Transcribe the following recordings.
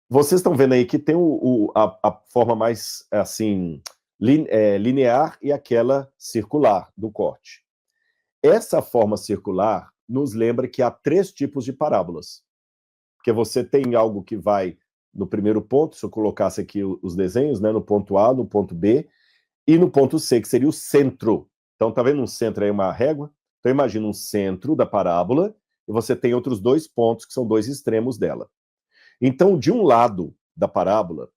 Vocês estão vendo aí que tem a forma mais, assim, linear e aquela circular do corte. Essa forma circular nos lembra que há 3 tipos de parábolas. Porque você tem algo que vai no primeiro ponto, se eu colocasse aqui os desenhos, né, no ponto A, no ponto B, e no ponto C, que seria o centro. Então, tá vendo um centro aí, uma régua? Então, imagina um centro da parábola, e você tem outros 2 pontos, que são 2 extremos dela. Então, de um lado da parábola,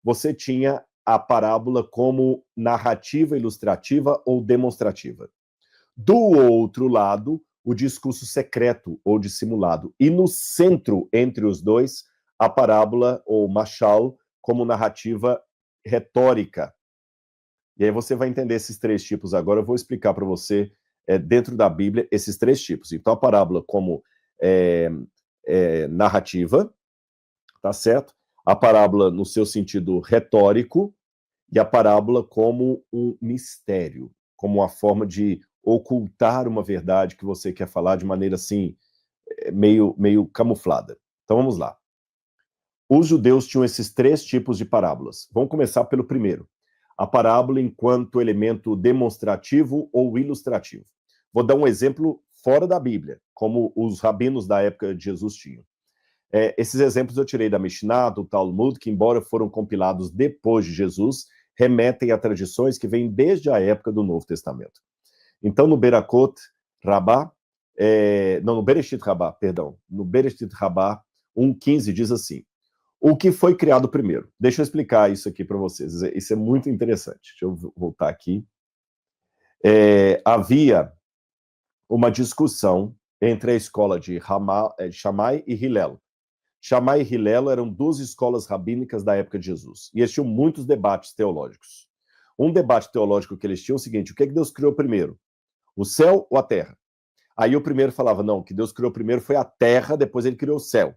você tinha a parábola como narrativa ilustrativa ou demonstrativa. Do outro lado, o discurso secreto ou dissimulado. E no centro, entre os dois, a parábola ou mashal como narrativa retórica. E aí você vai entender esses 3 tipos agora. Eu vou explicar para você, dentro da Bíblia, esses 3 tipos. Então, a parábola como narrativa, tá certo? A parábola no seu sentido retórico e a parábola como um mistério, como uma forma de ocultar uma verdade que você quer falar de maneira assim, meio camuflada. Então vamos lá. Os judeus tinham esses 3 tipos de parábolas. Vamos começar pelo primeiro. A parábola enquanto elemento demonstrativo ou ilustrativo. Vou dar um exemplo fora da Bíblia, como os rabinos da época de Jesus tinham. Esses exemplos eu tirei da Mishnah, do Talmud, que embora foram compilados depois de Jesus, remetem a tradições que vêm desde a época do Novo Testamento. Então, no Berakot Rabá, no Bereshit Rabá, perdão, no Bereshit Rabá 1,15 diz assim: o que foi criado primeiro? Deixa eu explicar isso aqui para vocês, isso é muito interessante. Deixa eu voltar aqui. Havia uma discussão entre a escola de Shammai e Hillel. Shammai e Hillel eram 2 escolas rabínicas da época de Jesus. E eles tinham muitos debates teológicos. Um debate teológico que eles tinham é o seguinte: o que Deus criou primeiro? O céu ou a terra? Aí o primeiro falava, não, o que Deus criou primeiro foi a terra, depois ele criou o céu.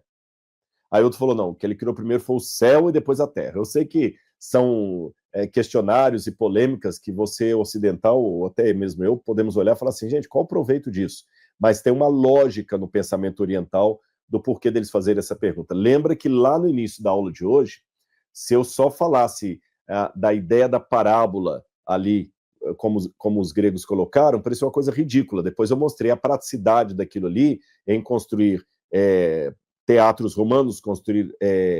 Aí outro falou, não, o que ele criou primeiro foi o céu e depois a terra. Eu sei que são questionários e polêmicas que você, ocidental, ou até mesmo eu, podemos olhar e falar assim, gente, qual o proveito disso? Mas tem uma lógica no pensamento oriental do porquê deles fazerem essa pergunta. Lembra que lá no início da aula de hoje, se eu só falasse da ideia da parábola ali, como os gregos colocaram, parecia uma coisa ridícula. Depois eu mostrei a praticidade daquilo ali em construir teatros romanos, construir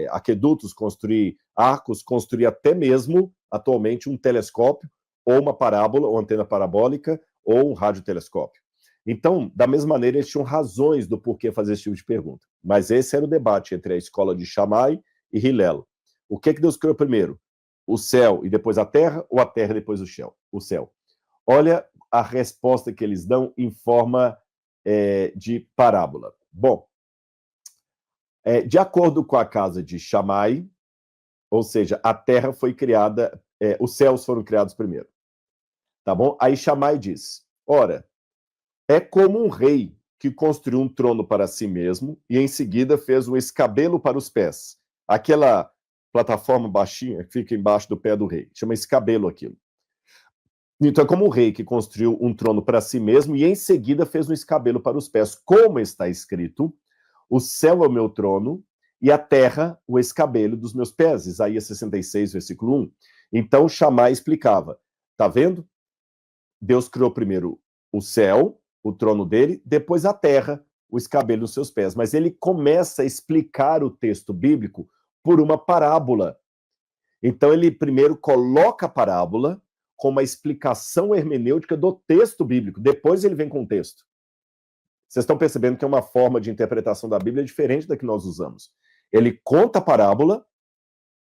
aquedutos, construir arcos, construir até mesmo, atualmente, um telescópio, ou uma parábola, ou antena parabólica, ou um radiotelescópio. Então, da mesma maneira, eles tinham razões do porquê fazer esse tipo de pergunta. Mas esse era o debate entre a escola de Shammai e Hillel. O que Deus criou primeiro? O céu e depois a terra, ou a terra e depois o céu? Olha a resposta que eles dão em forma de parábola. Bom, de acordo com a casa de Shammai, ou seja, a terra foi criada, os céus foram criados primeiro. Tá bom? Aí Shammai diz, ora, é como um rei que construiu um trono para si mesmo e em seguida fez um escabelo para os pés. Aquela plataforma baixinha que fica embaixo do pé do rei. Chama escabelo aquilo. Então é como um rei que construiu um trono para si mesmo e em seguida fez um escabelo para os pés. Como está escrito, o céu é o meu trono e a terra o escabelo dos meus pés. Isaías 66, versículo 1. Então Shammai explicava, tá vendo? Deus criou primeiro o céu, o trono dele, depois a terra, o escabelo dos seus pés. Mas ele começa a explicar o texto bíblico por uma parábola. Então ele primeiro coloca a parábola com uma explicação hermenêutica do texto bíblico. Depois ele vem com o texto. Vocês estão percebendo que é uma forma de interpretação da Bíblia diferente da que nós usamos. Ele conta a parábola,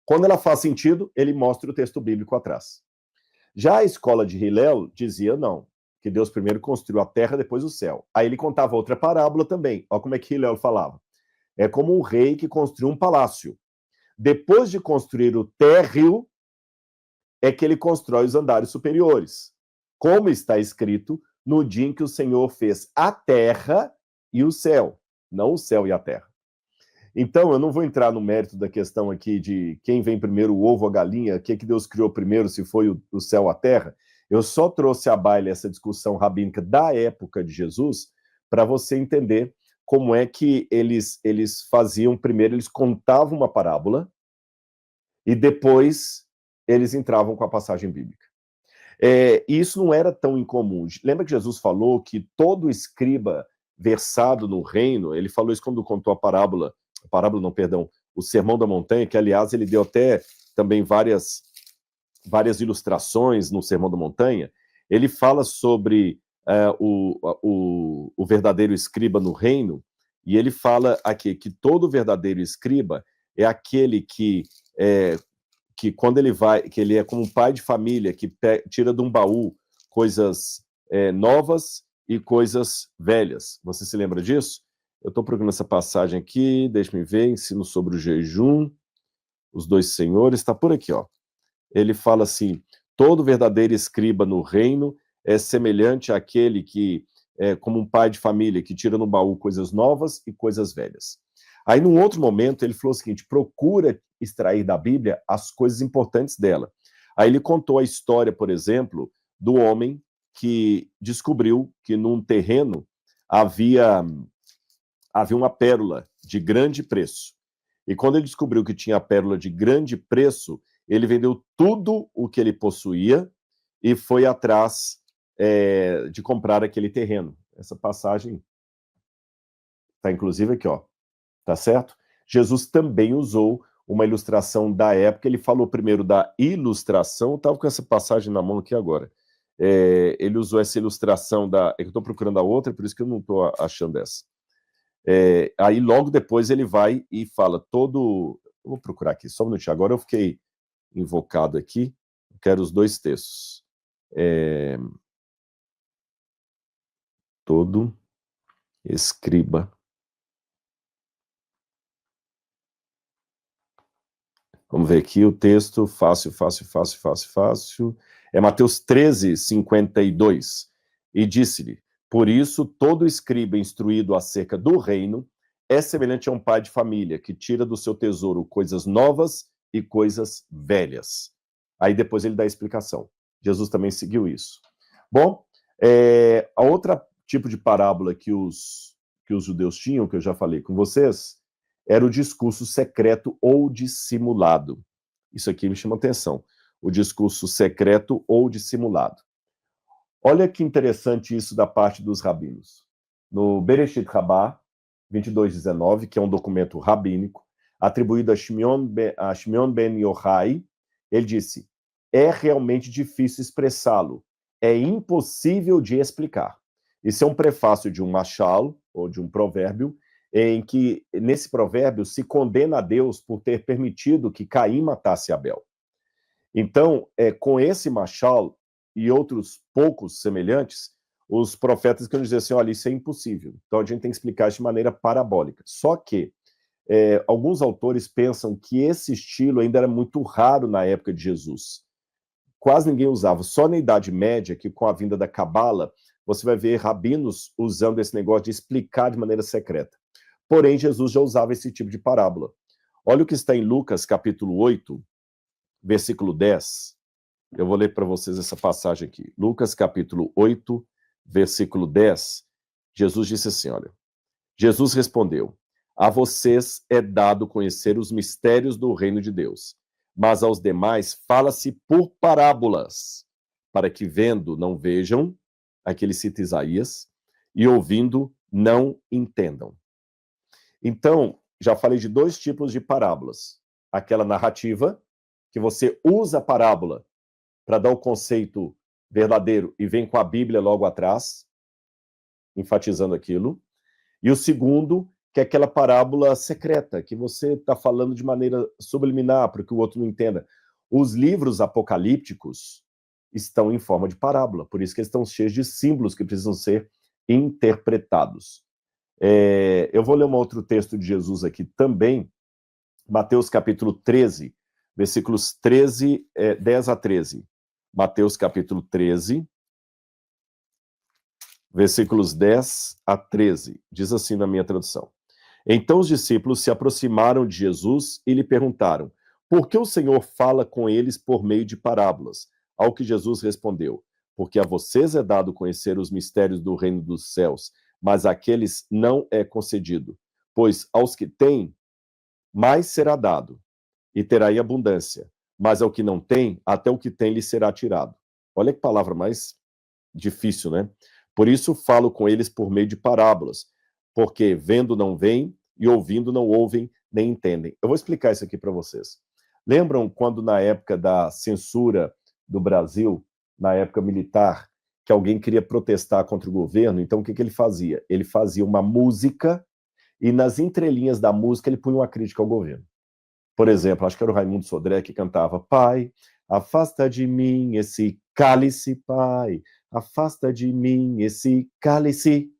quando ela faz sentido, ele mostra o texto bíblico atrás. Já a escola de Hillel dizia não, que Deus primeiro construiu a terra, depois o céu. Aí ele contava outra parábola também. Olha como é que Hillel falava. É como um rei que construiu um palácio. Depois de construir o térreo, é que ele constrói os andares superiores. Como está escrito, no dia em que o Senhor fez a terra e o céu, não o céu e a terra. Então, eu não vou entrar no mérito da questão aqui de quem vem primeiro, o ovo ou a galinha, o que Deus criou primeiro, se foi o céu ou a terra. Eu só trouxe à baila essa discussão rabínica da época de Jesus para você entender como é que eles faziam. Primeiro, eles contavam uma parábola, e depois eles entravam com a passagem bíblica. E isso não era tão incomum. Lembra que Jesus falou que todo escriba versado no reino, ele falou isso quando contou o Sermão da Montanha, que aliás ele deu até também várias ilustrações no Sermão da Montanha. Ele fala sobre o verdadeiro escriba no reino, e ele fala aqui que todo verdadeiro escriba é aquele que quando ele vai, que ele é como um pai de família, que tira de um baú coisas novas e coisas velhas. Você se lembra disso? Eu estou procurando essa passagem aqui, deixa-me ver, ensino sobre o jejum, os dois senhores, está por aqui, ó. Ele fala assim, todo verdadeiro escriba no reino é semelhante àquele que é como um pai de família, que tira no baú coisas novas e coisas velhas. Aí, num outro momento, ele falou o seguinte, procura extrair da Bíblia as coisas importantes dela. Aí ele contou a história, por exemplo, do homem que descobriu que num terreno havia uma pérola de grande preço. E quando ele descobriu que tinha a pérola de grande preço, ele vendeu tudo o que ele possuía e foi atrás de comprar aquele terreno. Essa passagem está inclusive aqui, ó. Tá certo? Jesus também usou uma ilustração da época. Ele falou primeiro da ilustração, eu estava com essa passagem na mão aqui agora. Ele usou essa ilustração eu estou procurando a outra, por isso que eu não estou achando essa. Aí logo depois ele vai e fala eu vou procurar aqui, só um minutinho. Agora eu fiquei invocado aqui, eu quero os dois textos. Todo escriba. Vamos ver aqui o texto, fácil. É Mateus 13, 52. E disse-lhe, por isso todo escriba instruído acerca do reino é semelhante a um pai de família que tira do seu tesouro coisas novas e coisas velhas. Aí depois ele dá a explicação. Jesus também seguiu isso. Bom, a outra tipo de parábola que os judeus tinham, que eu já falei com vocês, era o discurso secreto ou dissimulado. Isso aqui me chama atenção. O discurso secreto ou dissimulado. Olha que interessante isso da parte dos rabinos. No Bereshit Rabbah, 22:19, que é um documento rabínico, atribuído a Shimon ben Yochai, ele disse, é realmente difícil expressá-lo, é impossível de explicar. Isso é um prefácio de um mashal, ou de um provérbio, em que, nesse provérbio, se condena a Deus por ter permitido que Caim matasse Abel. Então, com esse mashal e outros poucos semelhantes, os profetas queriam dizer assim, olha, isso é impossível. Então, a gente tem que explicar isso de maneira parabólica. Só que alguns autores pensam que esse estilo ainda era muito raro na época de Jesus. Quase ninguém usava. Só na Idade Média, que com a vinda da Cabala, você vai ver rabinos usando esse negócio de explicar de maneira secreta. Porém, Jesus já usava esse tipo de parábola. Olha o que está em Lucas, capítulo 8, versículo 10. Eu vou ler para vocês essa passagem aqui. Lucas, capítulo 8, versículo 10. Jesus disse assim, olha. Jesus respondeu, a vocês é dado conhecer os mistérios do reino de Deus, mas aos demais fala-se por parábolas, para que vendo não vejam, aqui ele cita Isaías, e ouvindo não entendam. Então, já falei de dois tipos de parábolas. Aquela narrativa, que você usa a parábola para dar o conceito verdadeiro e vem com a Bíblia logo atrás, enfatizando aquilo. E o segundo, que é aquela parábola secreta, que você está falando de maneira subliminar, para que o outro não entenda. Os livros apocalípticos estão em forma de parábola, por isso que eles estão cheios de símbolos que precisam ser interpretados. Eu vou ler um outro texto de Jesus aqui também, Mateus capítulo 13, versículos 10 a 13. Mateus capítulo 13, versículos 10 a 13. Diz assim na minha tradução. Então os discípulos se aproximaram de Jesus e lhe perguntaram, por que o Senhor fala com eles por meio de parábolas? Ao que Jesus respondeu, porque a vocês é dado conhecer os mistérios do reino dos céus, mas àqueles não é concedido. Pois aos que têm, mais será dado, e terá em abundância, mas ao que não tem, até o que tem lhe será tirado. Olha que palavra mais difícil, né? Por isso falo com eles por meio de parábolas, porque vendo não veem e ouvindo não ouvem nem entendem. Eu vou explicar isso aqui para vocês. Lembram quando na época da censura do Brasil, na época militar, que alguém queria protestar contra o governo? Então o que ele fazia? Ele fazia uma música e nas entrelinhas da música ele punha uma crítica ao governo. Por exemplo, acho que era o Raimundo Sodré que cantava: Pai, afasta de mim esse cálice, Pai, afasta de mim esse cálice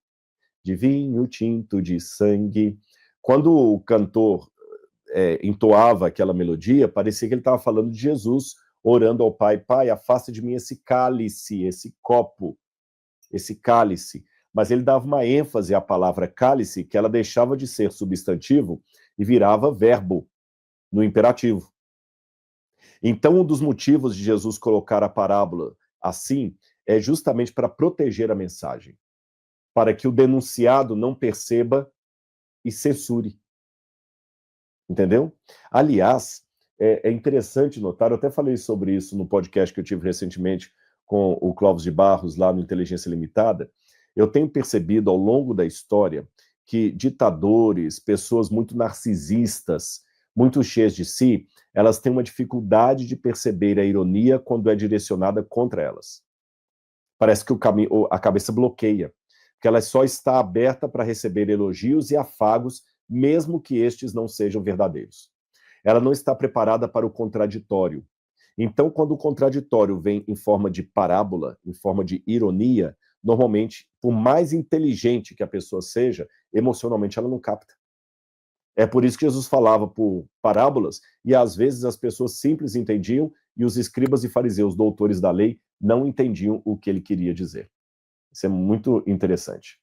de vinho tinto de sangue. Quando o cantor entoava aquela melodia, parecia que ele estava falando de Jesus, orando ao Pai: Pai, afasta de mim esse cálice, esse copo, esse cálice. Mas ele dava uma ênfase à palavra cálice, que ela deixava de ser substantivo e virava verbo no imperativo. Então, um dos motivos de Jesus colocar a parábola assim é justamente para proteger a mensagem, para que o denunciado não perceba e censure. Entendeu? Aliás, é interessante notar, eu até falei sobre isso no podcast que eu tive recentemente com o Clóvis de Barros, lá no Inteligência Limitada. Eu tenho percebido ao longo da história que ditadores, pessoas muito narcisistas, muito cheias de si, elas têm uma dificuldade de perceber a ironia quando é direcionada contra elas. Parece que a cabeça bloqueia, porque ela só está aberta para receber elogios e afagos, mesmo que estes não sejam verdadeiros. Ela não está preparada para o contraditório. Então, quando o contraditório vem em forma de parábola, em forma de ironia, normalmente, por mais inteligente que a pessoa seja, emocionalmente ela não capta. É por isso que Jesus falava por parábolas, e às vezes as pessoas simples entendiam, e os escribas e fariseus, doutores da lei, não entendiam o que ele queria dizer. Isso é muito interessante.